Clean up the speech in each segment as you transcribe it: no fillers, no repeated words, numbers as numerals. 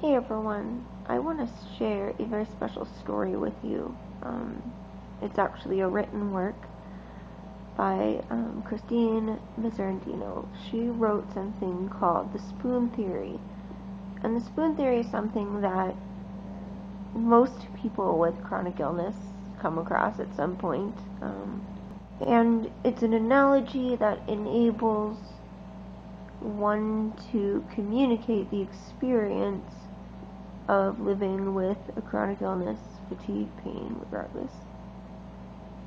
Hey everyone, I want to share a very special story with you. It's actually a written work by Christine Miserandino. She wrote something called the Spoon Theory. And the Spoon Theory is something that most people with chronic illness come across at some point. And it's an analogy that enables one to communicate the experience of living with a chronic illness, fatigue, pain, regardless,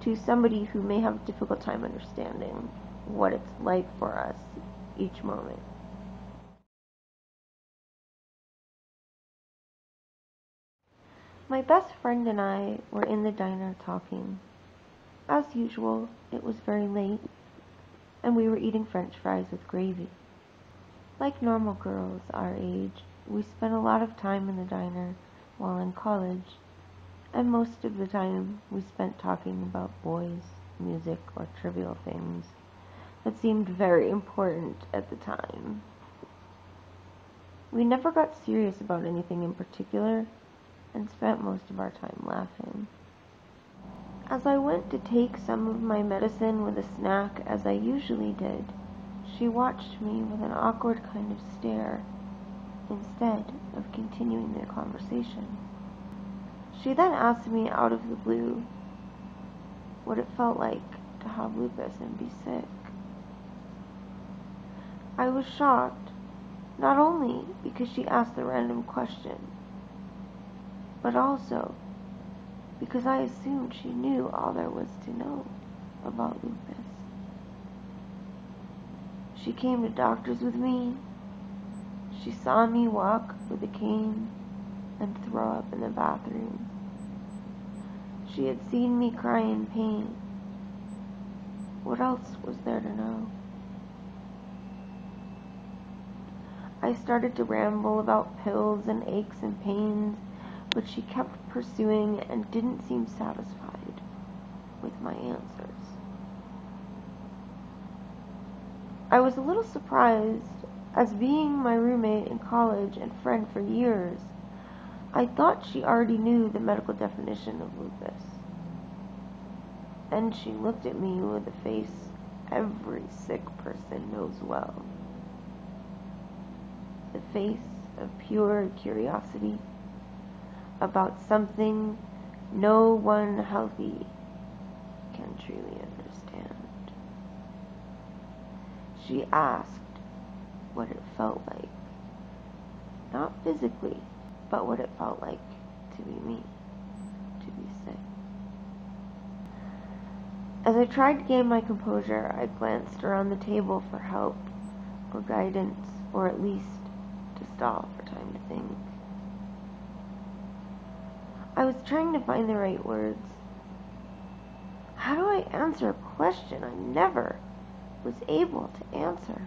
to somebody who may have a difficult time understanding what it's like for us each moment. My best friend and I were in the diner talking. As usual, it was very late, and we were eating French fries with gravy. Like normal girls our age, we spent a lot of time in the diner while in college, and most of the time we spent talking about boys, music, or trivial things that seemed very important at the time. We never got serious about anything in particular, and spent most of our time laughing. As I went to take some of my medicine with a snack, as I usually did, she watched me with an awkward kind of stare, instead of continuing their conversation. She then asked me out of the blue what it felt like to have lupus and be sick. I was shocked, not only because she asked the random question, but also because I assumed she knew all there was to know about lupus. She came to doctors with me. She saw me walk with a cane and throw up in the bathroom. She had seen me cry in pain. What else was there to know? I started to ramble about pills and aches and pains, but she kept pursuing and didn't seem satisfied with my answers. I was a little surprised, as being my roommate in college and friend for years, I thought she already knew the medical definition of lupus. Then she looked at me with a face every sick person knows well. The face of pure curiosity about something no one healthy can truly understand. She asked what it felt like, not physically, but what it felt like to be me, to be sick. As I tried to gain my composure, I glanced around the table for help or guidance, or at least to stall for time to think. I was trying to find the right words. How do I answer a question I never was able to answer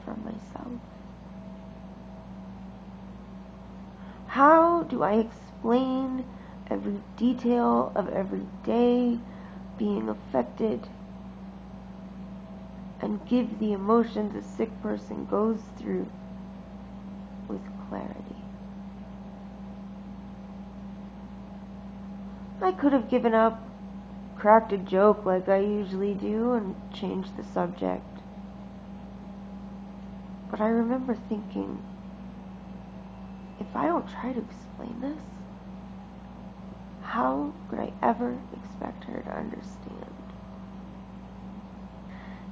for myself? How do I explain every detail of every day being affected and give the emotions a sick person goes through with clarity? I could have given up, cracked a joke like I usually do, and changed the subject. But I remember thinking, if I don't try to explain this, how could I ever expect her to understand?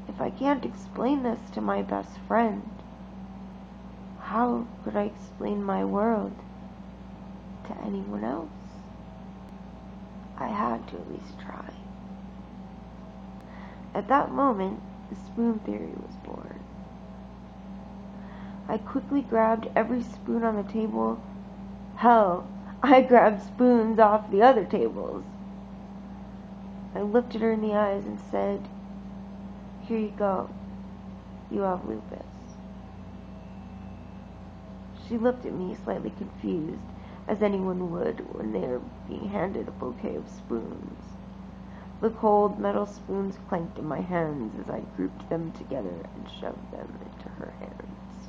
If I can't explain this to my best friend, how could I explain my world to anyone else? I had to at least try. At that moment, the spoon theory was born. I quickly grabbed every spoon on the table. Hell, I grabbed spoons off the other tables. I looked at her in the eyes and said, "Here you go. You have lupus." She looked at me slightly confused, as anyone would when they are being handed a bouquet of spoons. The cold metal spoons clanked in my hands as I grouped them together and shoved them into her hands.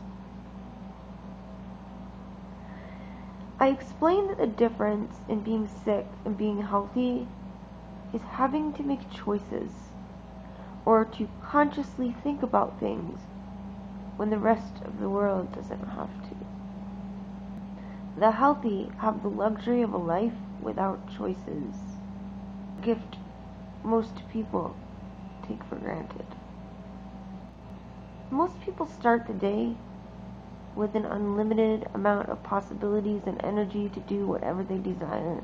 I explained that the difference in being sick and being healthy is having to make choices or to consciously think about things when the rest of the world doesn't have to. The healthy have the luxury of a life without choices, a gift most people take for granted. Most people start the day with an unlimited amount of possibilities and energy to do whatever they desire,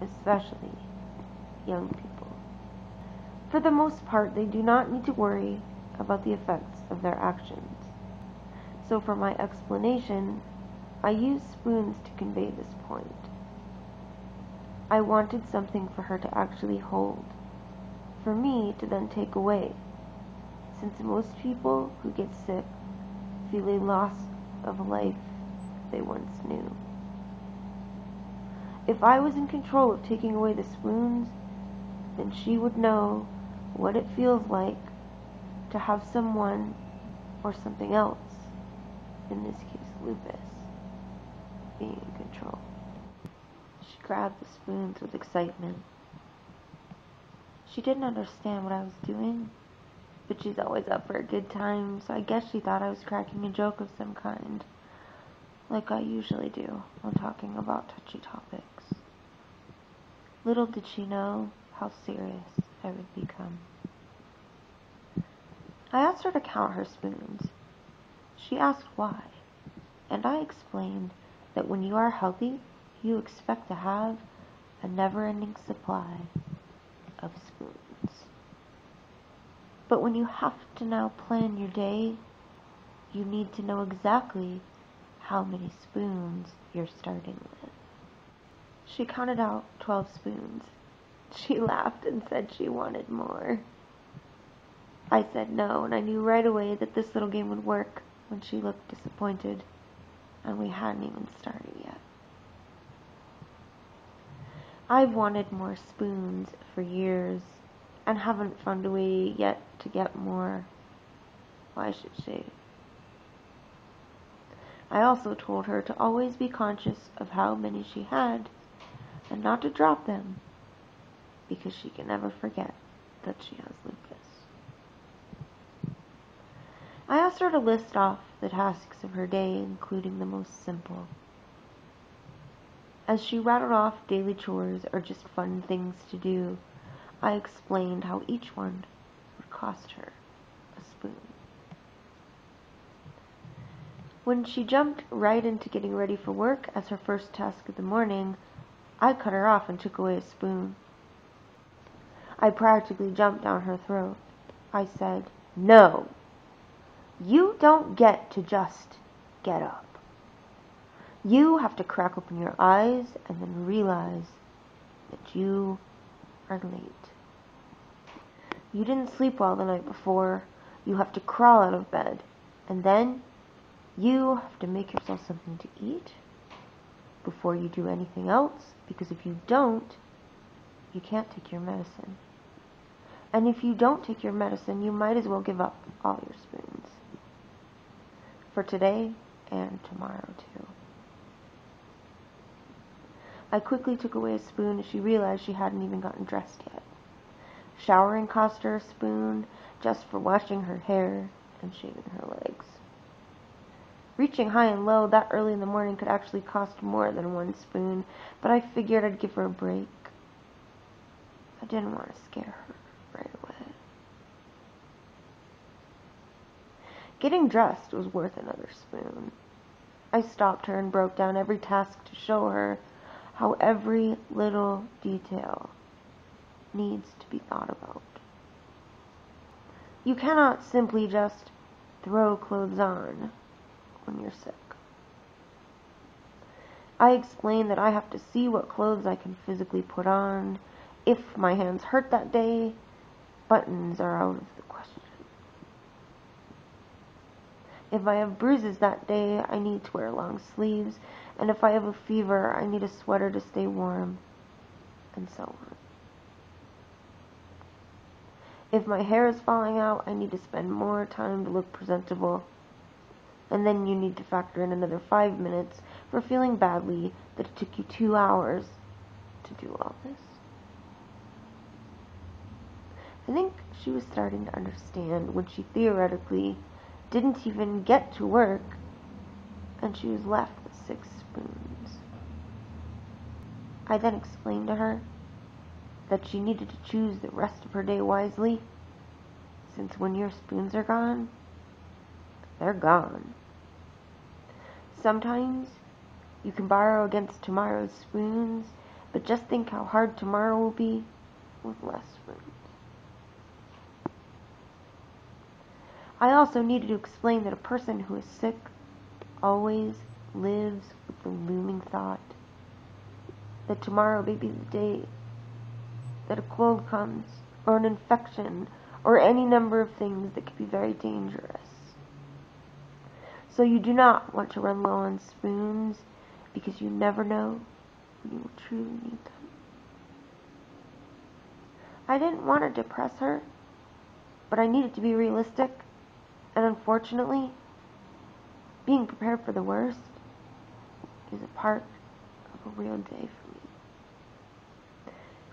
especially young people. For the most part, they do not need to worry about the effects of their actions. So for my explanation, I used spoons to convey this point. I wanted something for her to actually hold, for me to then take away, since most people who get sick feel a loss of a life they once knew. If I was in control of taking away the spoons, then she would know what it feels like to have someone or something else, in this case lupus, being in control. She grabbed the spoons with excitement. She didn't understand what I was doing, but she's always up for a good time, so I guess she thought I was cracking a joke of some kind, like I usually do when talking about touchy topics. Little did she know how serious I would become. I asked her to count her spoons. She asked why, and I explained that when you are healthy, you expect to have a never-ending supply of spoons. But when you have to now plan your day, you need to know exactly how many spoons you're starting with. She counted out 12 spoons. She laughed and said she wanted more. I said no, and I knew right away that this little game would work when she looked disappointed, and we hadn't even started yet. I've wanted more spoons for years, and haven't found a way yet to get more. Well, I should say. I also told her to always be conscious of how many she had, and not to drop them, because she can never forget that she has lupus. I asked her to list off the tasks of her day, including the most simple. As she rattled off daily chores or just fun things to do, I explained how each one would cost her a spoon. When she jumped right into getting ready for work as her first task of the morning, I cut her off and took away a spoon. I practically jumped down her throat. I said, "No, you don't get to just get up. You have to crack open your eyes and then realize that you are late. You didn't sleep well the night before. You have to crawl out of bed. And then you have to make yourself something to eat before you do anything else, because if you don't, you can't take your medicine. And if you don't take your medicine, you might as well give up all your spoons. For today and tomorrow too." I quickly took away a spoon as she realized she hadn't even gotten dressed yet. Showering cost her a spoon just for washing her hair and shaving her legs. Reaching high and low that early in the morning could actually cost more than one spoon, but I figured I'd give her a break. I didn't want to scare her right away. Getting dressed was worth another spoon. I stopped her and broke down every task to show her how every little detail needs to be thought about. You cannot simply just throw clothes on when you're sick. I explained that I have to see what clothes I can physically put on. If my hands hurt that day, buttons are out of the question. If I have bruises that day, I need to wear long sleeves, and if I have a fever, I need a sweater to stay warm, and so on. If my hair is falling out, I need to spend more time to look presentable, and then you need to factor in another 5 minutes for feeling badly that it took you 2 hours to do all this. I think she was starting to understand when she theoretically didn't even get to work and she was left with 6 spoons. I then explained to her that she needed to choose the rest of her day wisely, since when your spoons are gone, they're gone. Sometimes you can borrow against tomorrow's spoons, but just think how hard tomorrow will be with less spoons. I also needed to explain that a person who is sick always lives with the looming thought that tomorrow may be the day that a cold comes, or an infection, or any number of things that could be very dangerous. So you do not want to run low on spoons, because you never know when you will truly need them. I didn't want to depress her, but I needed to be realistic, and unfortunately, being prepared for the worst is a part of a real day for me.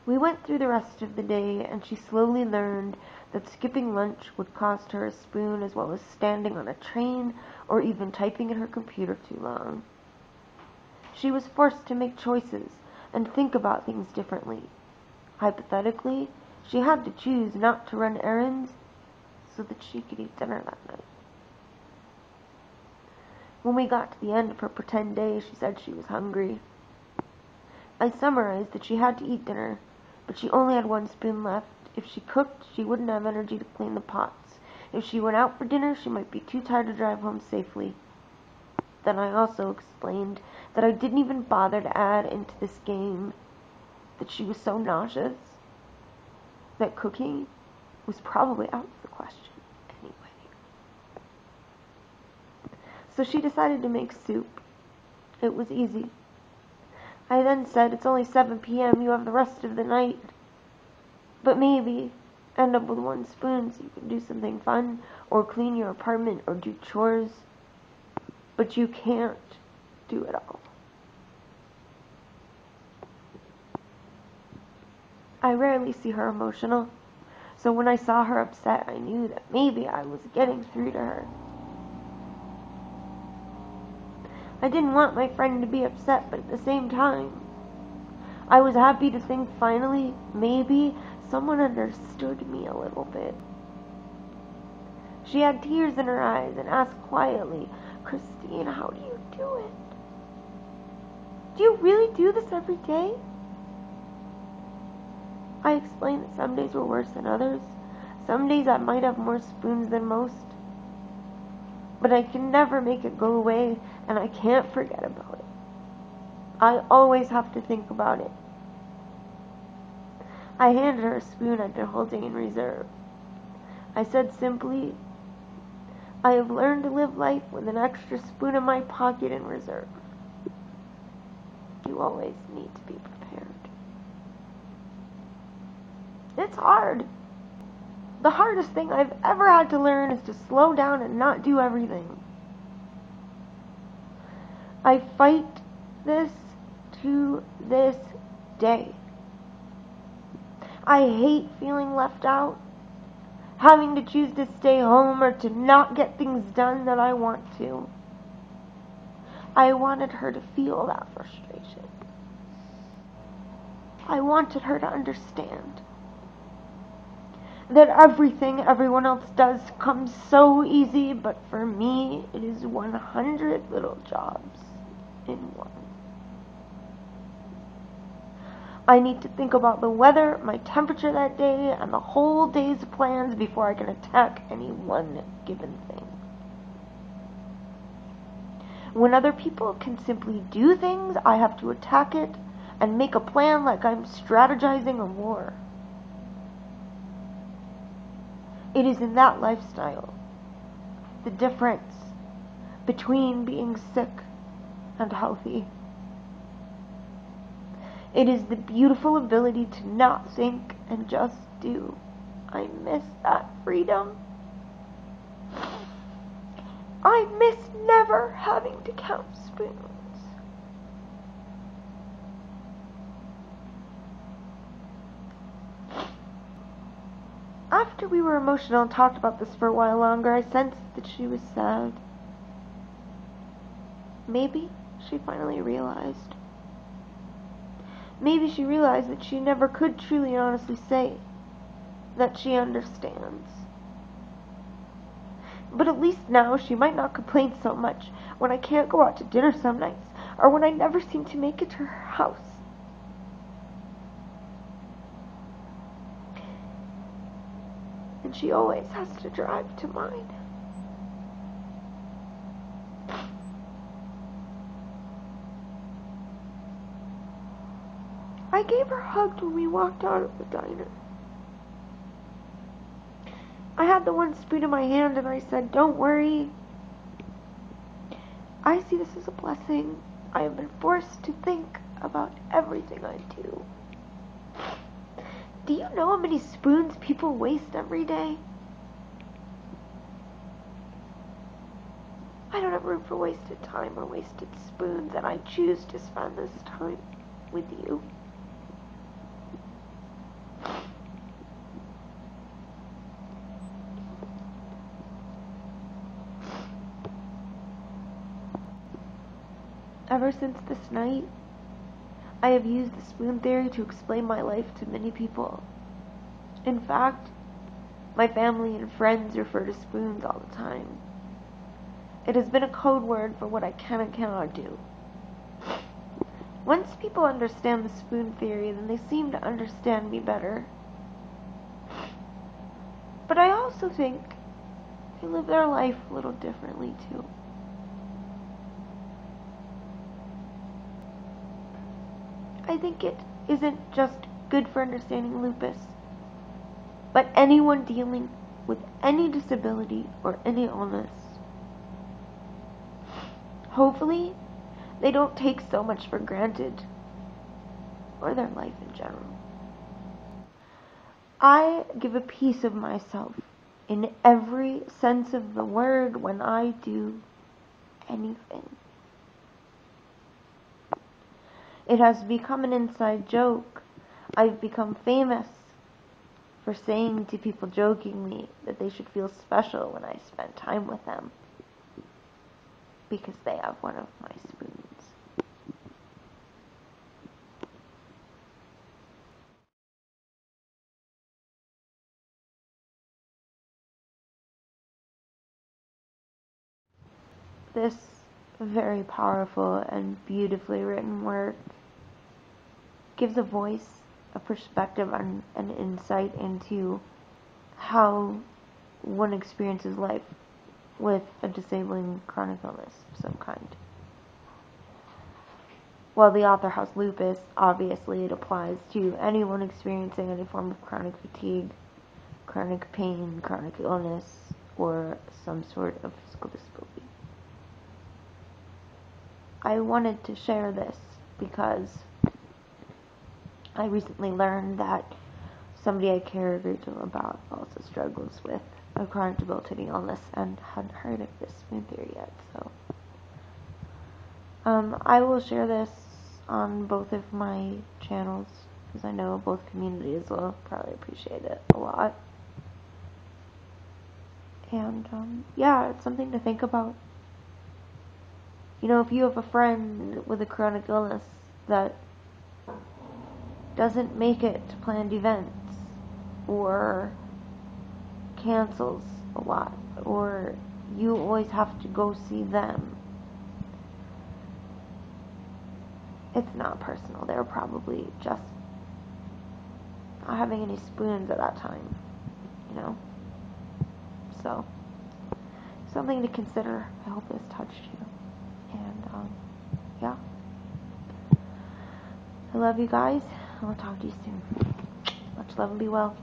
We went through the rest of the day, and she slowly learned that skipping lunch would cost her a spoon, as well as standing on a train or even typing at her computer too long. She was forced to make choices and think about things differently. Hypothetically, she had to choose not to run errands so that she could eat dinner that night. When we got to the end of her pretend day, she said she was hungry. I summarized that she had to eat dinner, but she only had 1 spoon left. If she cooked, she wouldn't have energy to clean the pots. If she went out for dinner, she might be too tired to drive home safely. Then I also explained that I didn't even bother to add into this game that she was so nauseous that cooking was probably out of the question anyway. So she decided to make soup. It was easy. I then said, it's only 7 p.m., you have the rest of the night. But maybe end up with 1 spoon so you can do something fun, or clean your apartment, or do chores. But you can't do it all. I rarely see her emotional, so when I saw her upset, I knew that maybe I was getting through to her. I didn't want my friend to be upset, but at the same time, I was happy to think finally, maybe, someone understood me a little bit. She had tears in her eyes and asked quietly, Christine, how do you do it? Do you really do this every day? I explained that some days were worse than others. Some days I might have more spoons than most. But I can never make it go away, and I can't forget about it. I always have to think about it. I handed her a spoon I'd been holding in reserve. I said simply, I have learned to live life with an extra spoon in my pocket in reserve. You always need to be prepared. It's hard. The hardest thing I've ever had to learn is to slow down and not do everything. I fight this to this day. I hate feeling left out, having to choose to stay home or to not get things done that I want to. I wanted her to feel that frustration. I wanted her to understand that everything everyone else does comes so easy, but for me, it is 100 little jobs in one. I need to think about the weather, my temperature that day, and the whole day's plans before I can attack any one given thing. When other people can simply do things, I have to attack it and make a plan like I'm strategizing a war. It is in that lifestyle, the difference between being sick and healthy. It is the beautiful ability to not think and just do. I miss that freedom. I miss never having to count spoons. After we were emotional and talked about this for a while longer, I sensed that she was sad. Maybe she finally realized. Maybe she realized that she never could truly and honestly say that she understands. But at least now she might not complain so much when I can't go out to dinner some nights, or when I never seem to make it to her house. And she always has to drive to mine. I gave her a hug when we walked out of the diner. I had the one spoon in my hand and I said, "Don't worry. I see this as a blessing. I have been forced to think about everything I do." Do you know how many spoons people waste every day? I don't have room for wasted time or wasted spoons, and I choose to spend this time with you. Ever since this night, I have used the spoon theory to explain my life to many people. In fact, my family and friends refer to spoons all the time. It has been a code word for what I can and cannot do. Once people understand the spoon theory, then they seem to understand me better. But I also think they live their life a little differently too. I think it isn't just good for understanding lupus, but anyone dealing with any disability or any illness. Hopefully, they don't take so much for granted, or their life in general. I give a piece of myself in every sense of the word when I do anything. It has become an inside joke. I've become famous for saying to people jokingly that they should feel special when I spend time with them, because they have one of my spoons. This very powerful and beautifully written work gives a voice, a perspective, and an insight into how one experiences life with a disabling chronic illness of some kind. While the author has lupus, obviously it applies to anyone experiencing any form of chronic fatigue, chronic pain, chronic illness, or some sort of physical disability. I wanted to share this because I recently learned that somebody I care a great deal about also struggles with a chronic debilitating illness and hadn't heard of this spoon theory yet. So I will share this on both of my channels, because I know both communities will probably appreciate it a lot. And yeah, it's something to think about. You know, if you have a friend with a chronic illness that doesn't make it to planned events, or cancels a lot, or you always have to go see them, it's not personal. They're probably just not having any spoons at that time, you know? So, something to consider. I hope this touched you. And, yeah. I love you guys. I'll talk to you soon. Much love and be well.